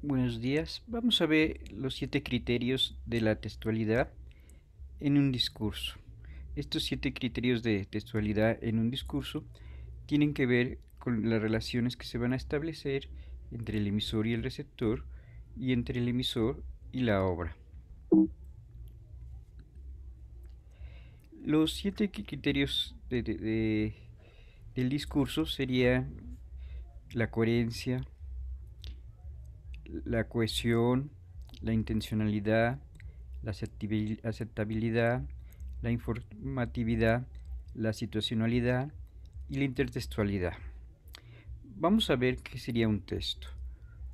Buenos días. Vamos a ver los 7 criterios de la textualidad en un discurso. Estos 7 criterios de textualidad en un discurso tienen que ver con las relaciones que se van a establecer entre el emisor y el receptor y entre el emisor y la obra. Los 7 criterios del discurso serían la coherencia, la cohesión, la intencionalidad, la aceptabilidad, la informatividad, la situacionalidad y la intertextualidad. Vamos a ver qué sería un texto.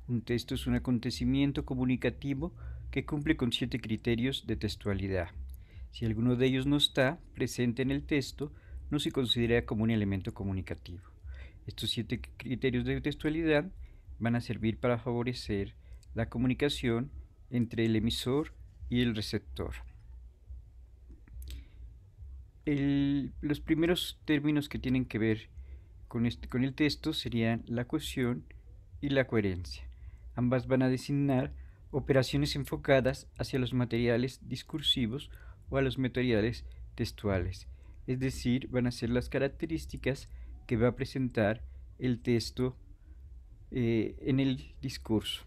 Un texto es un acontecimiento comunicativo que cumple con 7 criterios de textualidad. Si alguno de ellos no está presente en el texto, no se considera como un elemento comunicativo. Estos 7 criterios de textualidad van a servir para favorecer la comunicación entre el emisor y el receptor. Los primeros términos que tienen que ver con el texto serían la cohesión y la coherencia. Ambas van a designar operaciones enfocadas hacia los materiales discursivos o a los materiales textuales, es decir, van a ser las características que va a presentar el texto en el discurso.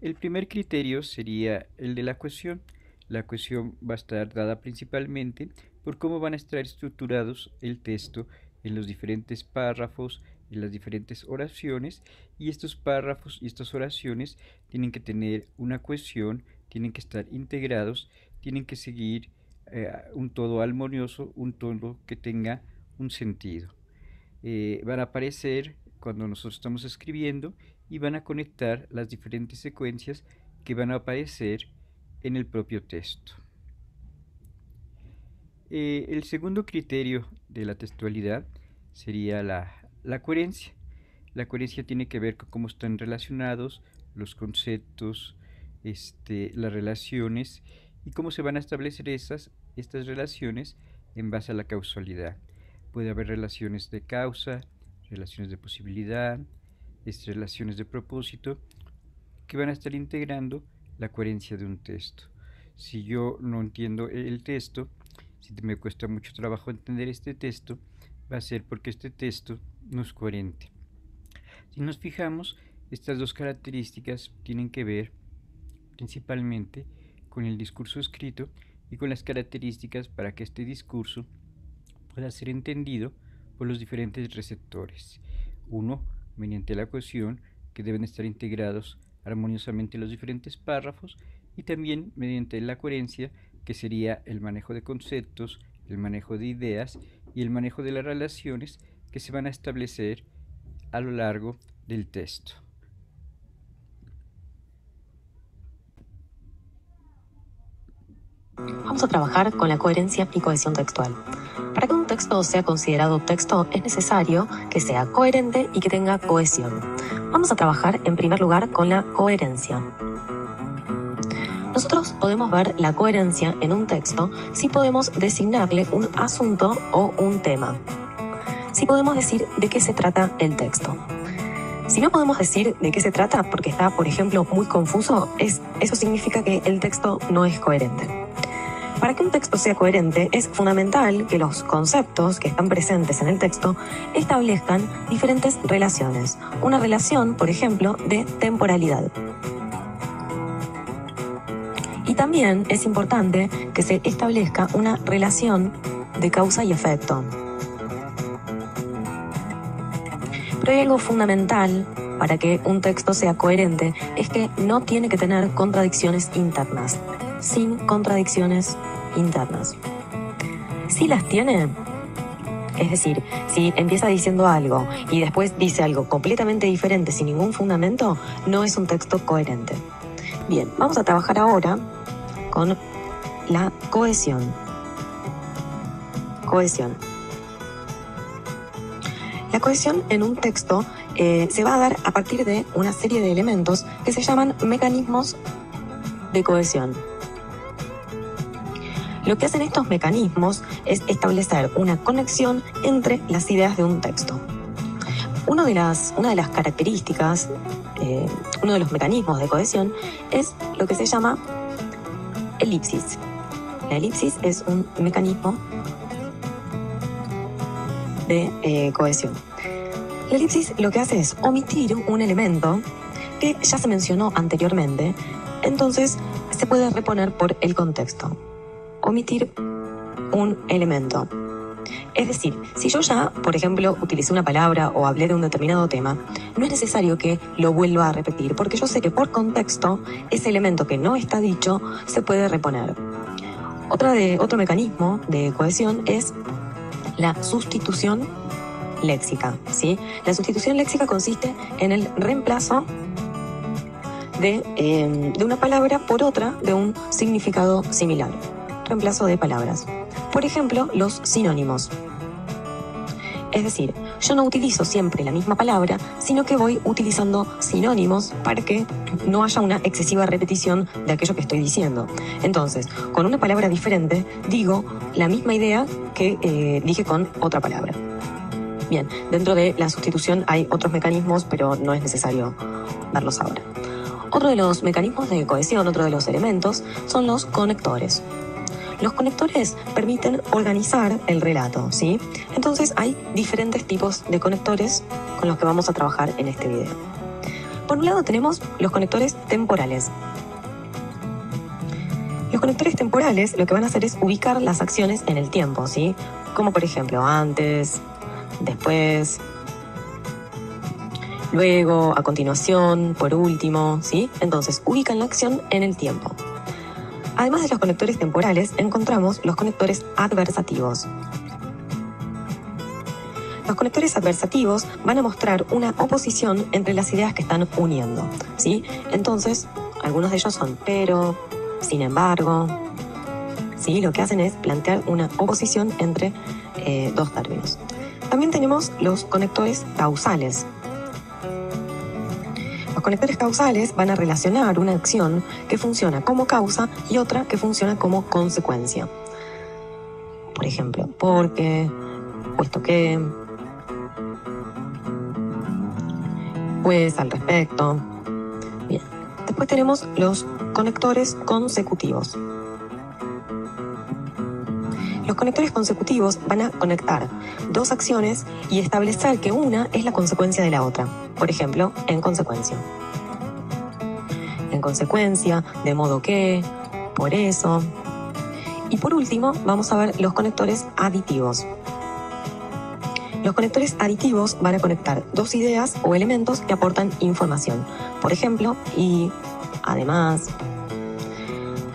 El primer criterio sería el de la cohesión. La cohesión va a estar dada principalmente por cómo van a estar estructurados el texto en los diferentes párrafos, en las diferentes oraciones, y estos párrafos y estas oraciones tienen que tener una cohesión, tienen que estar integrados, tienen que seguir un todo armonioso, un tono que tenga un sentido. Van a aparecer cuando nosotros estamos escribiendo y van a conectar las diferentes secuencias que van a aparecer en el propio texto. El segundo criterio de la textualidad sería la coherencia. La coherencia tiene que ver con cómo están relacionados los conceptos, las relaciones y cómo se van a establecer estas relaciones en base a la causalidad. Puede haber relaciones de causa, relaciones de posibilidad, relaciones de propósito, que van a estar integrando la coherencia de un texto. Si yo no entiendo el texto, si me cuesta mucho trabajo entender este texto, va a ser porque este texto no es coherente. Si nos fijamos, estas dos características tienen que ver principalmente con el discurso escrito y con las características para que este discurso pueda ser entendido por los diferentes receptores. Uno, mediante la cohesión, que deben estar integrados armoniosamente los diferentes párrafos, y también mediante la coherencia, que sería el manejo de conceptos, el manejo de ideas y el manejo de las relaciones que se van a establecer a lo largo del texto. Vamos a trabajar con la coherencia y cohesión textual. Para que un texto sea considerado texto es necesario que sea coherente y que tenga cohesión. Vamos a trabajar en primer lugar con la coherencia. Nosotros podemos ver la coherencia en un texto si podemos designarle un asunto o un tema. Si podemos decir de qué se trata el texto. Si no podemos decir de qué se trata porque está, por ejemplo, muy confuso, eso significa que el texto no es coherente. Para que un texto sea coherente, es fundamental que los conceptos que están presentes en el texto establezcan diferentes relaciones. Una relación, por ejemplo, de temporalidad. Y también es importante que se establezca una relación de causa y efecto. Pero hay algo fundamental para que un texto sea coherente, es que no tiene que tener contradicciones internas. Sin contradicciones internas. Si las tiene, es decir, si empieza diciendo algo y después dice algo completamente diferente sin ningún fundamento, no es un texto coherente. Bien, vamos a trabajar ahora con la cohesión. Cohesión. La cohesión en un texto se va a dar a partir de una serie de elementos que se llaman mecanismos de cohesión. Lo que hacen estos mecanismos es establecer una conexión entre las ideas de un texto. Una de las características uno de los mecanismos de cohesión es lo que se llama elipsis. La elipsis es un mecanismo de cohesión. La elipsis lo que hace es omitir un elemento que ya se mencionó anteriormente, entonces se puede reponer por el contexto. Omitir un elemento. Es decir, si yo ya, por ejemplo, utilicé una palabra o hablé de un determinado tema, no es necesario que lo vuelva a repetir, porque yo sé que por contexto ese elemento que no está dicho se puede reponer. Otro mecanismo de cohesión es la sustitución léxica, ¿sí? La sustitución léxica consiste en el reemplazo de una palabra por otra de un significado similar. Reemplazo de palabras. Por ejemplo, los sinónimos. Es decir, yo no utilizo siempre la misma palabra, sino que voy utilizando sinónimos para que no haya una excesiva repetición de aquello que estoy diciendo. Entonces, con una palabra diferente, digo la misma idea que dije con otra palabra. Bien, dentro de la sustitución hay otros mecanismos, pero no es necesario verlos ahora. Otro de los mecanismos de cohesión, otro de los elementos, son los conectores. Los conectores permiten organizar el relato, ¿sí? Entonces hay diferentes tipos de conectores con los que vamos a trabajar en este video. Por un lado tenemos los conectores temporales. Los conectores temporales lo que van a hacer es ubicar las acciones en el tiempo, ¿sí? Como por ejemplo antes, después, luego, a continuación, por último, ¿sí? Entonces ubican la acción en el tiempo. Además de los conectores temporales, encontramos los conectores adversativos. Los conectores adversativos van a mostrar una oposición entre las ideas que están uniendo, ¿sí? Entonces, algunos de ellos son pero, sin embargo, ¿sí? Lo que hacen es plantear una oposición entre dos términos. También tenemos los conectores causales. Los conectores causales van a relacionar una acción que funciona como causa y otra que funciona como consecuencia. Por ejemplo, porque, puesto que, pues al respecto. Bien. Después tenemos los conectores consecutivos. Los conectores consecutivos van a conectar dos acciones y establecer que una es la consecuencia de la otra. Por ejemplo, en consecuencia. En consecuencia, de modo que, por eso. Y por último, vamos a ver los conectores aditivos. Los conectores aditivos van a conectar dos ideas o elementos que aportan información. Por ejemplo, y además.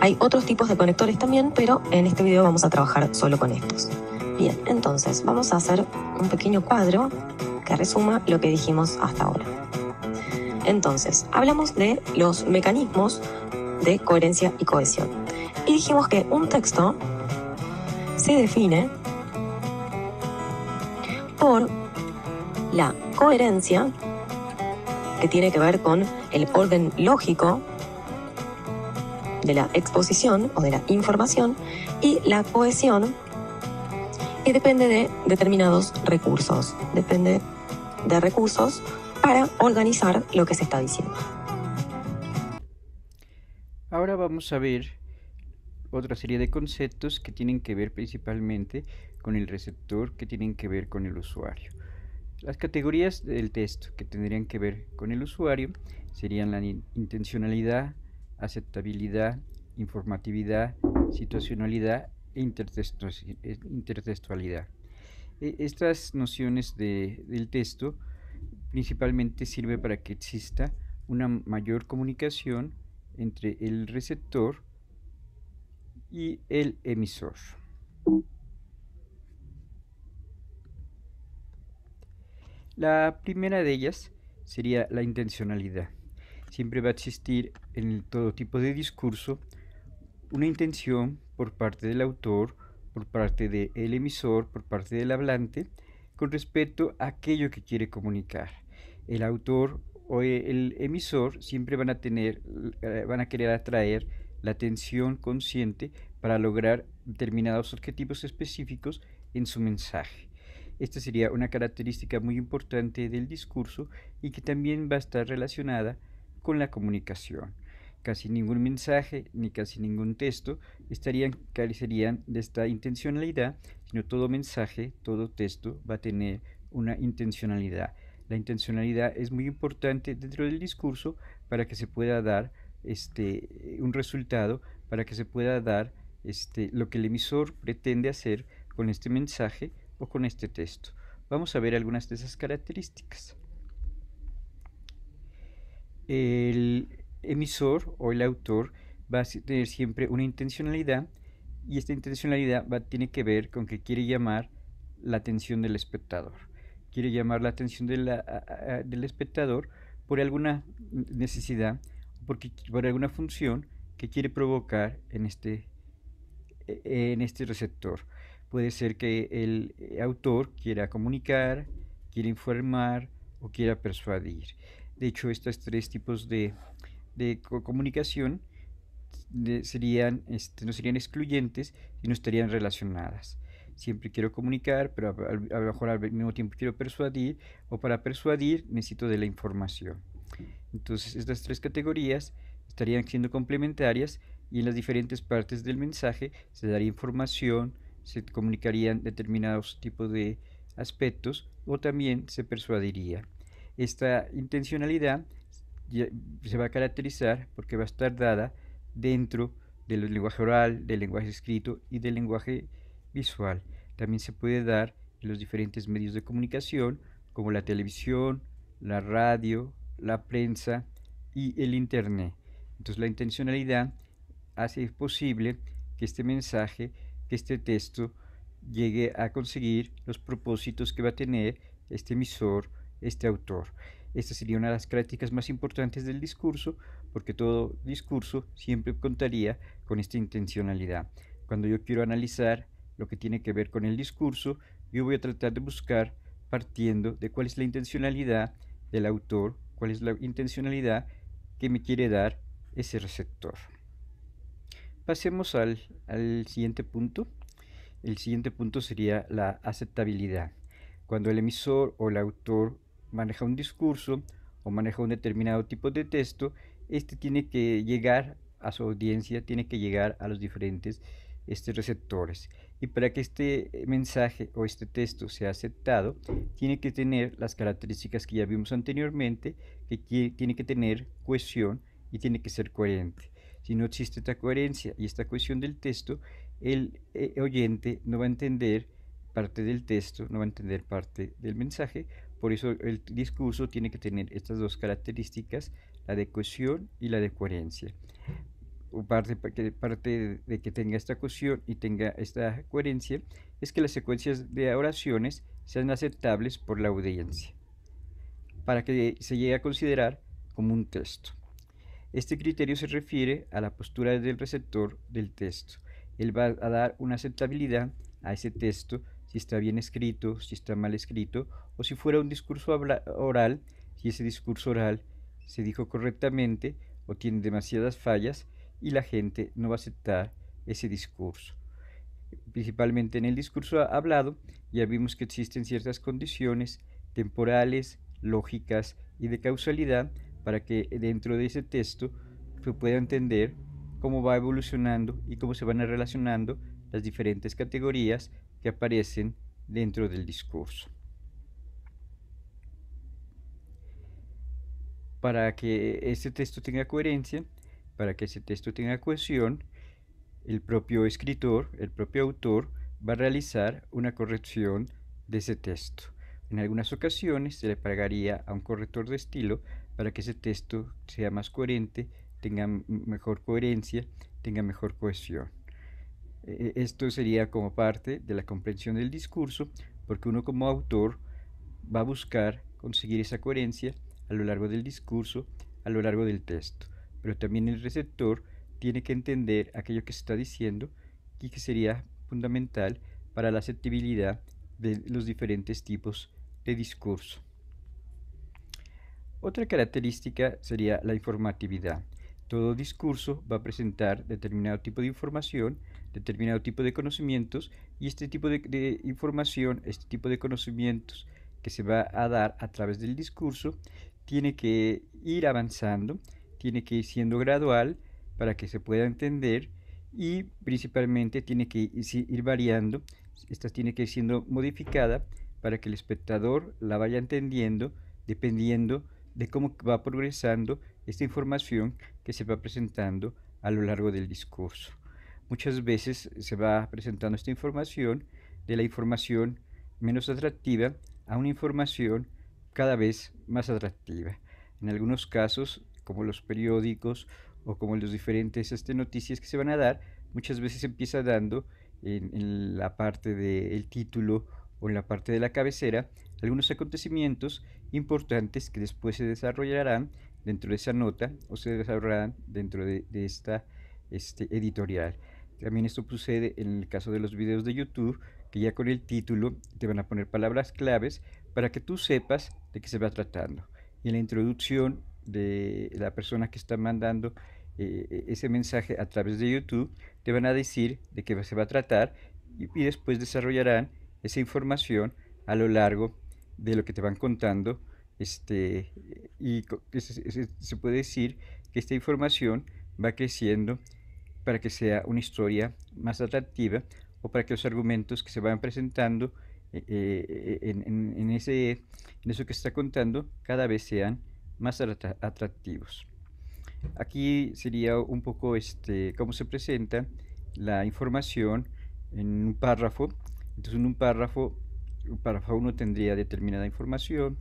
Hay otros tipos de conectores también, pero en este video vamos a trabajar solo con estos. Bien, entonces vamos a hacer un pequeño cuadro que resuma lo que dijimos hasta ahora. Entonces, hablamos de los mecanismos de coherencia y cohesión. Y dijimos que un texto se define por la coherencia, que tiene que ver con el orden lógico de la exposición o de la información, y la cohesión, que depende de determinados recursos. Depende de recursos para organizar lo que se está diciendo. Ahora vamos a ver otra serie de conceptos que tienen que ver principalmente con el receptor, que tienen que ver con el usuario. Las categorías del texto que tendrían que ver con el usuario serían la intencionalidad, aceptabilidad, informatividad, situacionalidad e intertextualidad. Estas nociones del texto principalmente sirven para que exista una mayor comunicación entre el receptor y el emisor. La primera de ellas sería la intencionalidad. Siempre va a existir en todo tipo de discurso una intención por parte del autor, por parte del emisor, por parte del hablante, con respecto a aquello que quiere comunicar. El autor o el emisor siempre van a querer atraer la atención consciente para lograr determinados objetivos específicos en su mensaje. Esta sería una característica muy importante del discurso y que también va a estar relacionada con la comunicación. Casi ningún mensaje ni casi ningún texto carecerían de esta intencionalidad, sino todo mensaje, todo texto va a tener una intencionalidad. La intencionalidad es muy importante dentro del discurso para que se pueda dar un resultado, para que se pueda dar lo que el emisor pretende hacer con este mensaje o con este texto. Vamos a ver algunas de esas características. El emisor o el autor va a tener siempre una intencionalidad y esta intencionalidad tiene que ver con que quiere llamar la atención del espectador. Quiere llamar la atención del espectador por alguna necesidad, por alguna función que quiere provocar en este receptor. Puede ser que el autor quiera comunicar, quiera informar o quiera persuadir. De hecho, estos tres tipos de comunicación no serían excluyentes y no estarían relacionadas. Siempre quiero comunicar, pero a lo mejor al mismo tiempo quiero persuadir, o para persuadir necesito de la información. Entonces, estas tres categorías estarían siendo complementarias y en las diferentes partes del mensaje se daría información, se comunicarían determinados tipos de aspectos o también se persuadiría. Esta intencionalidad se va a caracterizar porque va a estar dada dentro del lenguaje oral, del lenguaje escrito y del lenguaje visual. También se puede dar en los diferentes medios de comunicación como la televisión, la radio, la prensa y el internet. Entonces la intencionalidad hace posible que este mensaje, que este texto llegue a conseguir los propósitos que va a tener este emisor, este autor. Esta sería una de las características más importantes del discurso, porque todo discurso siempre contaría con esta intencionalidad. Cuando yo quiero analizar lo que tiene que ver con el discurso, yo voy a tratar de buscar partiendo de cuál es la intencionalidad del autor, cuál es la intencionalidad que me quiere dar ese receptor. Pasemos al siguiente punto. El siguiente punto sería la aceptabilidad. Cuando el emisor o el autor maneja un discurso o maneja un determinado tipo de texto, este tiene que llegar a su audiencia, tiene que llegar a los diferentes receptores. Y para que este mensaje o este texto sea aceptado, tiene que tener las características que ya vimos anteriormente, que tiene que tener cohesión y tiene que ser coherente. Si no existe esta coherencia y esta cohesión del texto, el oyente no va a entender parte del texto, no va a entender parte del mensaje. Por eso el discurso tiene que tener estas dos características, la de cohesión y la de coherencia. Parte de que tenga esta cohesión y tenga esta coherencia es que las secuencias de oraciones sean aceptables por la audiencia, para que se llegue a considerar como un texto. Este criterio se refiere a la postura del receptor del texto. Él va a dar una aceptabilidad a ese texto, si está bien escrito, si está mal escrito, o si fuera un discurso oral, si ese discurso oral se dijo correctamente o tiene demasiadas fallas y la gente no va a aceptar ese discurso. Principalmente en el discurso hablado ya vimos que existen ciertas condiciones temporales, lógicas y de causalidad para que dentro de ese texto se pueda entender cómo va evolucionando y cómo se van relacionando las diferentes categorías que aparecen dentro del discurso. Para que este texto tenga coherencia, para que ese texto tenga cohesión, el propio escritor, el propio autor, va a realizar una corrección de ese texto. En algunas ocasiones se le pagaría a un corrector de estilo para que ese texto sea más coherente, tenga mejor coherencia, tenga mejor cohesión. Esto sería como parte de la comprensión del discurso, porque uno como autor va a buscar conseguir esa coherencia a lo largo del discurso, a lo largo del texto. Pero también el receptor tiene que entender aquello que se está diciendo y que sería fundamental para la aceptabilidad de los diferentes tipos de discurso. Otra característica sería la informatividad. Todo discurso va a presentar determinado tipo de información, determinado tipo de conocimientos, y este tipo de información, este tipo de conocimientos que se va a dar a través del discurso, tiene que ir avanzando, tiene que ir siendo gradual para que se pueda entender, y principalmente tiene que ir variando. Esta tiene que ir siendo modificada para que el espectador la vaya entendiendo dependiendo de cómo va progresando esta información que se va presentando a lo largo del discurso. Muchas veces se va presentando esta información, de la información menos atractiva a una información cada vez más atractiva. En algunos casos, como los periódicos o como los diferentes noticias que se van a dar, muchas veces se empieza dando en la parte del título o en la parte de la cabecera algunos acontecimientos importantes que después se desarrollarán dentro de esa nota o se desarrollarán dentro de esta editorial. También esto sucede en el caso de los videos de YouTube, que ya con el título te van a poner palabras claves para que tú sepas de qué se va tratando. Y en la introducción de la persona que está mandando ese mensaje a través de YouTube, te van a decir de qué se va a tratar, y después desarrollarán esa información a lo largo de lo que te van contando. Y se puede decir que esta información va creciendo para que sea una historia más atractiva, o para que los argumentos que se van presentando en eso que se está contando cada vez sean más atractivos. Aquí sería un poco cómo se presenta la información en un párrafo. Entonces en un párrafo 1 tendría determinada información,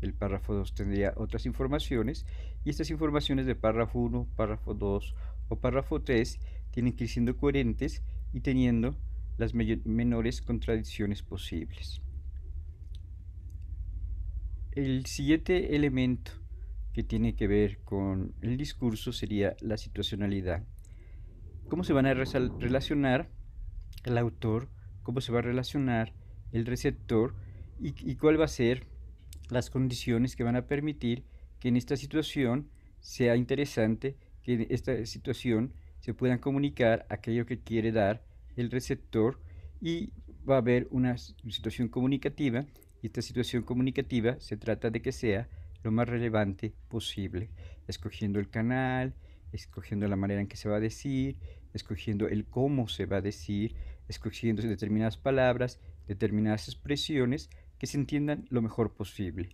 el párrafo 2 tendría otras informaciones, y estas informaciones de párrafo 1, párrafo 2 o párrafo 3 tienen que ir siendo coherentes y teniendo las menores contradicciones posibles. El siguiente elemento que tiene que ver con el discurso sería la situacionalidad. ¿Cómo se van a relacionar el autor? ¿Cómo se va a relacionar el receptor? ¿Y cuál va a ser las condiciones que van a permitir que en esta situación sea interesante, que en esta situación se puedan comunicar aquello que quiere dar el receptor? Y va a haber una situación comunicativa, y esta situación comunicativa se trata de que sea lo más relevante posible, escogiendo el canal, escogiendo la manera en que se va a decir, escogiendo el cómo se va a decir, escogiendo determinadas palabras, determinadas expresiones que se entiendan lo mejor posible.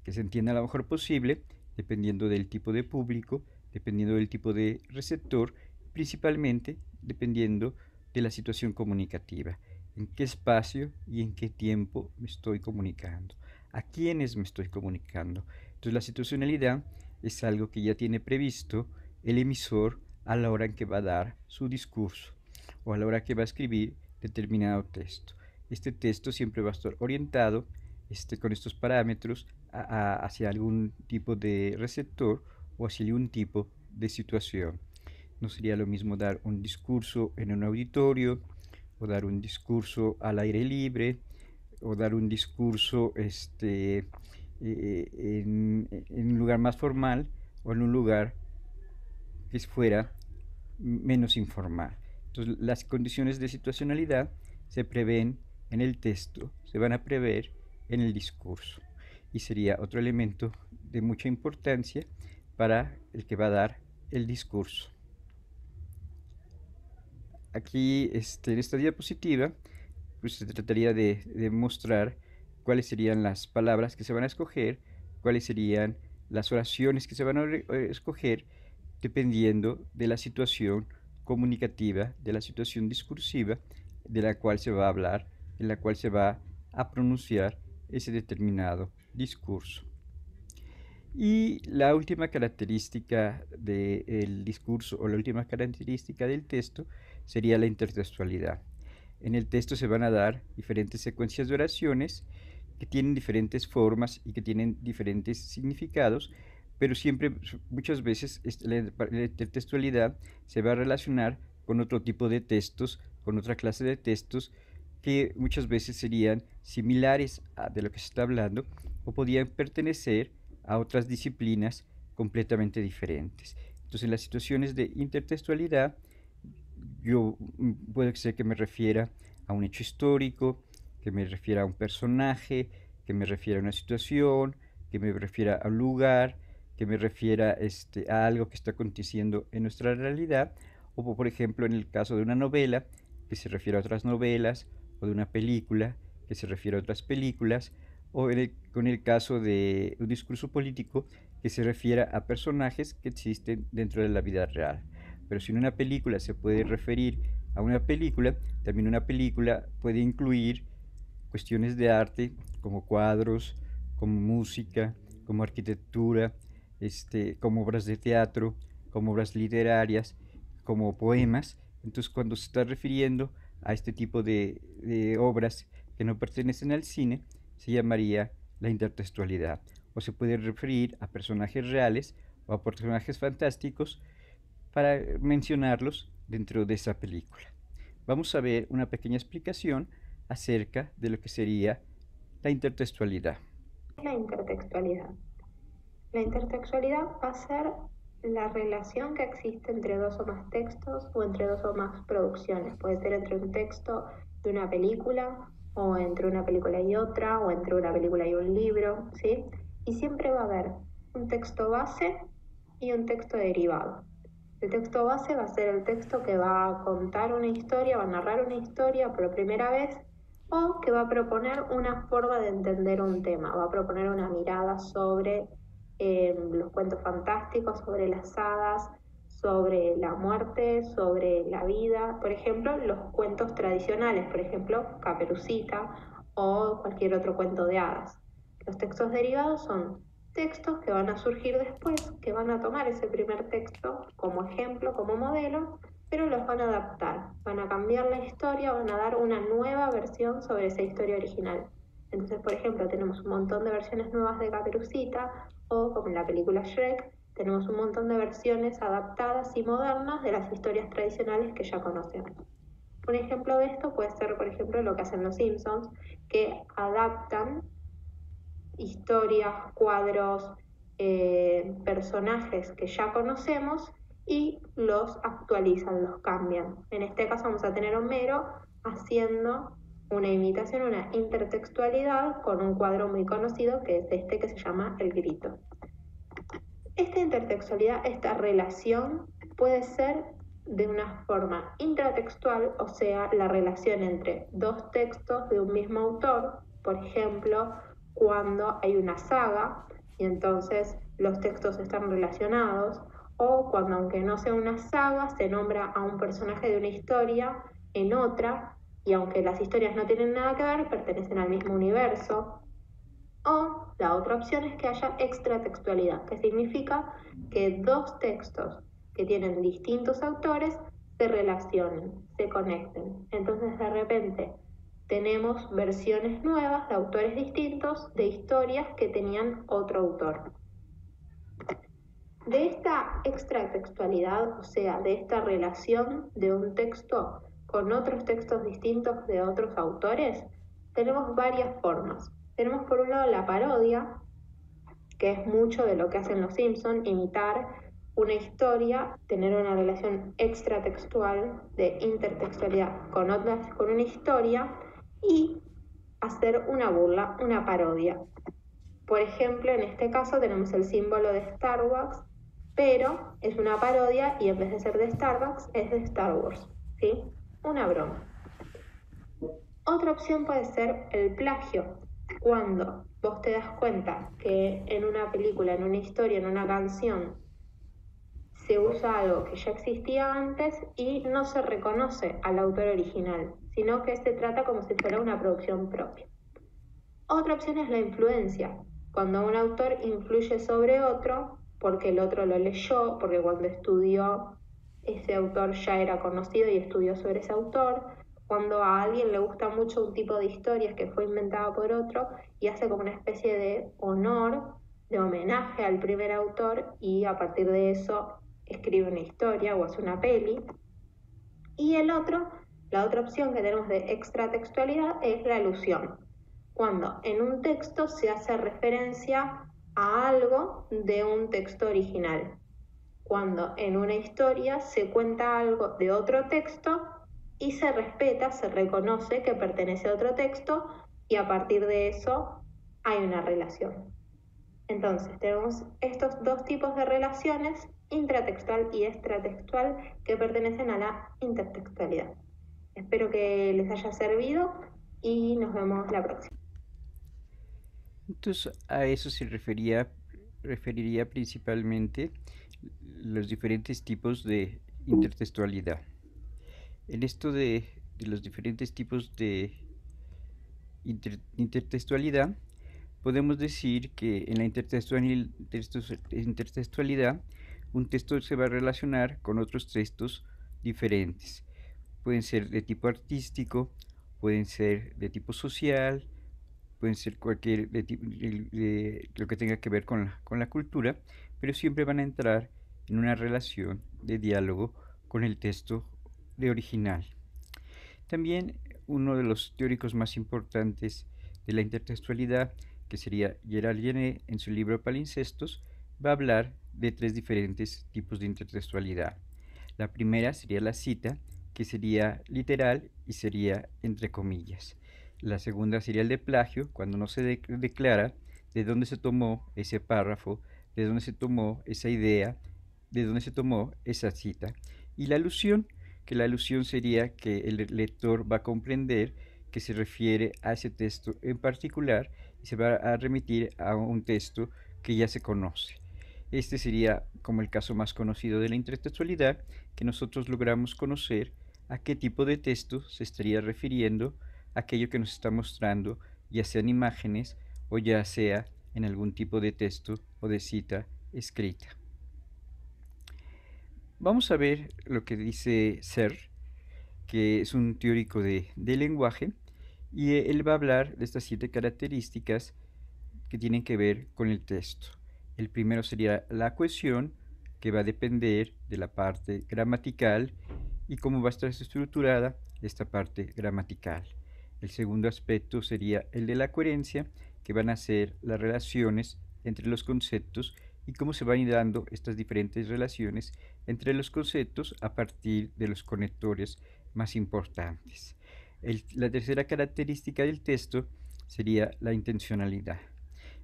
Que se entienda lo mejor posible dependiendo del tipo de público, dependiendo del tipo de receptor, principalmente dependiendo de la situación comunicativa. En qué espacio y en qué tiempo me estoy comunicando. A quiénes me estoy comunicando. Entonces la situacionalidad es algo que ya tiene previsto el emisor a la hora en que va a dar su discurso o a la hora que va a escribir determinado texto. Este texto siempre va a estar orientado con estos parámetros hacia algún tipo de receptor o hacia algún tipo de situación. No sería lo mismo dar un discurso en un auditorio, o dar un discurso al aire libre, o dar un discurso en un lugar más formal, o en un lugar que fuera menos informal. Entonces, las condiciones de situacionalidad se prevén en el texto, se van a prever en el discurso, y sería otro elemento de mucha importancia para el que va a dar el discurso. Aquí en esta diapositiva pues se trataría de mostrar cuáles serían las palabras que se van a escoger, cuáles serían las oraciones que se van a escoger, dependiendo de la situación comunicativa, de la situación discursiva de la cual se va a hablar, en la cual se va a pronunciar ese determinado discurso. Y la última característica del discurso, o la última característica del texto, sería la intertextualidad. En el texto se van a dar diferentes secuencias de oraciones que tienen diferentes formas y que tienen diferentes significados, pero siempre, muchas veces, la intertextualidad se va a relacionar con otro tipo de textos, con otra clase de textos, que muchas veces serían similares a de lo que se está hablando, o podían pertenecer a otras disciplinas completamente diferentes. Entonces, en las situaciones de intertextualidad, yo puede ser que me refiera a un hecho histórico, que me refiera a un personaje, que me refiera a una situación, que me refiera a un lugar, que me refiera a algo que está aconteciendo en nuestra realidad, o por ejemplo en el caso de una novela, que se refiere a otras novelas, o de una película, que se refiere a otras películas, o con el caso de un discurso político que se refiera a personajes que existen dentro de la vida real. Pero si en una película se puede referir a una película, también una película puede incluir cuestiones de arte como cuadros, como música, como arquitectura, como obras de teatro, como obras literarias, como poemas. Entonces, cuando se está refiriendo a este tipo de obras que no pertenecen al cine, se llamaría la intertextualidad. O se puede referir a personajes reales o a personajes fantásticos para mencionarlos dentro de esa película. Vamos a ver una pequeña explicación acerca de lo que sería la intertextualidad. La intertextualidad. La intertextualidad va a ser la relación que existe entre dos o más textos o entre dos o más producciones. Puede ser entre un texto y una película, o entre una película y otra, o entre una película y un libro, ¿sí? Y siempre va a haber un texto base y un texto derivado. El texto base va a ser el texto que va a contar una historia, va a narrar una historia por primera vez, o que va a proponer una forma de entender un tema, va a proponer una mirada sobre los cuentos fantásticos, sobre las hadas, sobre la muerte, sobre la vida. Por ejemplo, los cuentos tradicionales, por ejemplo, Caperucita o cualquier otro cuento de hadas. Los textos derivados son textos que van a surgir después, que van a tomar ese primer texto como ejemplo, como modelo, pero los van a adaptar, van a cambiar la historia, van a dar una nueva versión sobre esa historia original. Entonces, por ejemplo, tenemos un montón de versiones nuevas de Caperucita, o como en la película Shrek, tenemos un montón de versiones adaptadas y modernas de las historias tradicionales que ya conocemos. Un ejemplo de esto puede ser, por ejemplo, lo que hacen los Simpsons, que adaptan historias, cuadros, personajes que ya conocemos y los actualizan, los cambian. En este caso vamos a tener a Homero haciendo una imitación, una intertextualidad con un cuadro muy conocido que es este que se llama El Grito. Esta intertextualidad, esta relación puede ser de una forma intratextual, o sea, la relación entre dos textos de un mismo autor, por ejemplo, cuando hay una saga y entonces los textos están relacionados, o cuando, aunque no sea una saga, se nombra a un personaje de una historia en otra y aunque las historias no tienen nada que ver, pertenecen al mismo universo. O la otra opción es que haya extratextualidad, que significa que dos textos que tienen distintos autores se relacionen, se conecten. Entonces de repente tenemos versiones nuevas de autores distintos de historias que tenían otro autor. De esta extratextualidad, o sea, de esta relación de un texto con otros textos distintos de otros autores, tenemos varias formas. Tenemos por un lado la parodia, que es mucho de lo que hacen los Simpson, imitar una historia, tener una relación extratextual de intertextualidad con una historia y hacer una burla, una parodia. Por ejemplo, en este caso tenemos el símbolo de Starbucks, pero es una parodia y en vez de ser de Starbucks es de Star Wars, ¿sí? Una broma. Otra opción puede ser el plagio, cuando vos te das cuenta que en una película, en una historia, en una canción, se usa algo que ya existía antes y no se reconoce al autor original, sino que se trata como si fuera una producción propia. Otra opción es la influencia, cuando un autor influye sobre otro porque el otro lo leyó, porque cuando estudió ese autor ya era conocido y estudió sobre ese autor, cuando a alguien le gusta mucho un tipo de historias que fue inventada por otro y hace como una especie de honor, de homenaje al primer autor y a partir de eso escribe una historia o hace una peli. Y la otra opción que tenemos de extratextualidad es la alusión, cuando en un texto se hace referencia a algo de un texto original. cuando en una historia se cuenta algo de otro texto y se respeta, se reconoce que pertenece a otro texto y a partir de eso hay una relación. Entonces, tenemos estos dos tipos de relaciones, intratextual y extratextual, que pertenecen a la intertextualidad. Espero que les haya servido y nos vemos la próxima. Entonces, a eso se referiría principalmente los diferentes tipos de intertextualidad. En esto de los diferentes tipos de intertextualidad, podemos decir que en la intertextualidad un texto se va a relacionar con otros textos diferentes. Pueden ser de tipo artístico, pueden ser de tipo social, pueden ser cualquier de lo que tenga que ver con la cultura, pero siempre van a entrar en una relación de diálogo con el texto de original. También uno de los teóricos más importantes de la intertextualidad, que sería Gerard Genet, en su libro Palincestos, va a hablar de tres diferentes tipos de intertextualidad. La primera sería la cita, que sería literal y sería entre comillas. La segunda sería el de plagio, cuando no se declara de dónde se tomó ese párrafo, de dónde se tomó esa idea, de dónde se tomó esa cita. Y la alusión, que la alusión sería que el lector va a comprender que se refiere a ese texto en particular y se va a remitir a un texto que ya se conoce. Este sería como el caso más conocido de la intertextualidad, que nosotros logramos conocer a qué tipo de texto se estaría refiriendo aquello que nos está mostrando, ya sean imágenes o ya sea en algún tipo de texto o de cita escrita. Vamos a ver lo que dice Serre, que es un teórico de lenguaje, y él va a hablar de estas 7 características que tienen que ver con el texto. El primero sería la cohesión, que va a depender de la parte gramatical y cómo va a estar estructurada esta parte gramatical. El segundo aspecto sería el de la coherencia, que van a ser las relaciones entre los conceptos y cómo se van dando estas diferentes relaciones entre los conceptos a partir de los conectores más importantes. La tercera característica del texto sería la intencionalidad.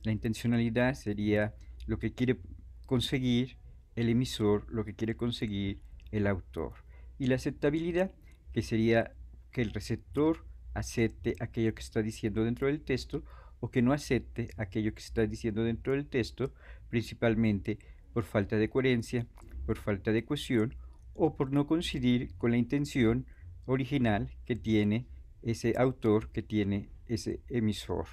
La intencionalidad sería lo que quiere conseguir el emisor, lo que quiere conseguir el autor. Y la aceptabilidad, que sería que el receptor acepte aquello que está diciendo dentro del texto o que no acepte aquello que se está diciendo dentro del texto, principalmente por falta de coherencia, por falta de cohesión o por no coincidir con la intención original que tiene ese autor, que tiene ese emisor.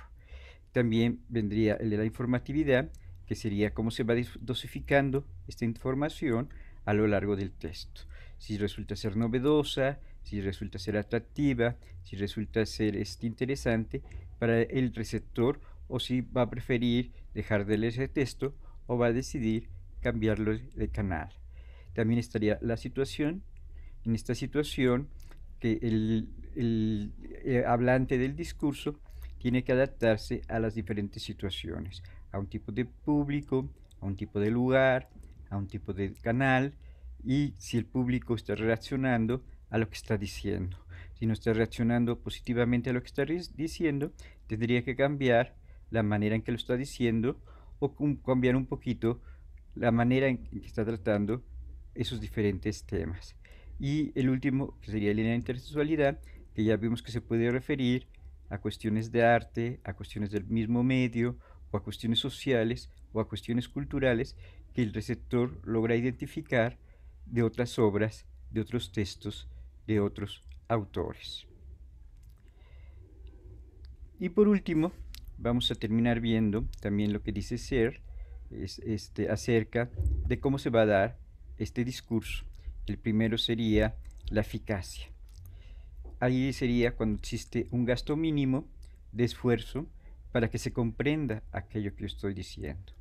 También vendría el de la informatividad, que sería cómo se va dosificando esta información a lo largo del texto. Si resulta ser novedosa, si resulta ser atractiva, si resulta ser interesante para el receptor, o si va a preferir dejar de leer ese texto o va a decidir cambiarlo de canal. También estaría la situación. En esta situación, que el hablante del discurso tiene que adaptarse a las diferentes situaciones, a un tipo de público, a un tipo de lugar, a un tipo de canal, y si el público está reaccionando a lo que está diciendo. Si no está reaccionando positivamente a lo que está diciendo, tendría que cambiar la manera en que lo está diciendo o cambiar un poquito la manera en que está tratando esos diferentes temas. Y el último, que sería la intertextualidad, que ya vimos que se puede referir a cuestiones de arte, a cuestiones del mismo medio, o a cuestiones sociales, o a cuestiones culturales, que el receptor logra identificar de otras obras, de otros textos, de otros autores. Y por último, vamos a terminar viendo también lo que dice Serre acerca de cómo se va a dar este discurso. El primero sería la eficacia. Ahí sería cuando existe un gasto mínimo de esfuerzo para que se comprenda aquello que yo estoy diciendo.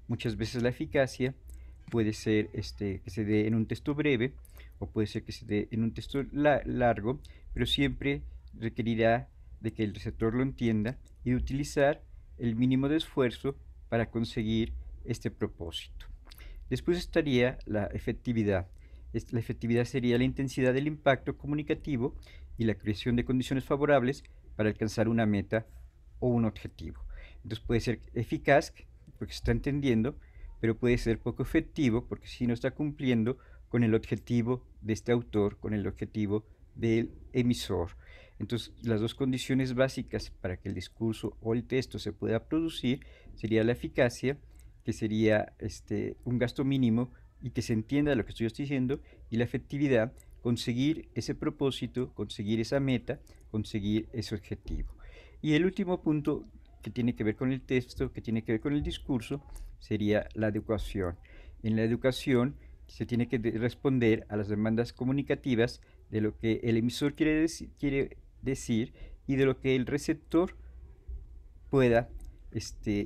Muchas veces la eficacia puede ser que se dé en un texto breve o puede ser que se dé en un texto largo, pero siempre requerirá de que el receptor lo entienda y de utilizar el mínimo de esfuerzo para conseguir este propósito. Después estaría la efectividad. La efectividad sería la intensidad del impacto comunicativo y la creación de condiciones favorables para alcanzar una meta o un objetivo. Entonces puede ser eficaz porque se está entendiendo, pero puede ser poco efectivo porque si no está cumpliendo con el objetivo de este autor, con el objetivo del emisor. Entonces, las dos condiciones básicas para que el discurso o el texto se pueda producir sería la eficacia, que sería un gasto mínimo y que se entienda lo que estoy diciendo, y la efectividad, conseguir ese propósito, conseguir esa meta, conseguir ese objetivo. Y el último punto que tiene que ver con el texto, que tiene que ver con el discurso, sería la educación. En la educación se tiene que responder a las demandas comunicativas de lo que el emisor quiere decir y de lo que el receptor pueda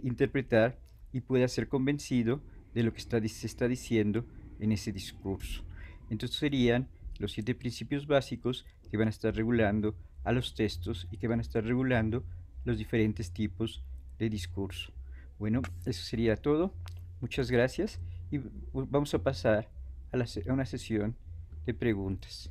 interpretar y pueda ser convencido de lo que se está diciendo en ese discurso. Entonces serían los 7 principios básicos que van a estar regulando a los textos y que van a estar regulando los diferentes tipos de discurso. Bueno, eso sería todo. Muchas gracias y vamos a pasar a una sesión de preguntas.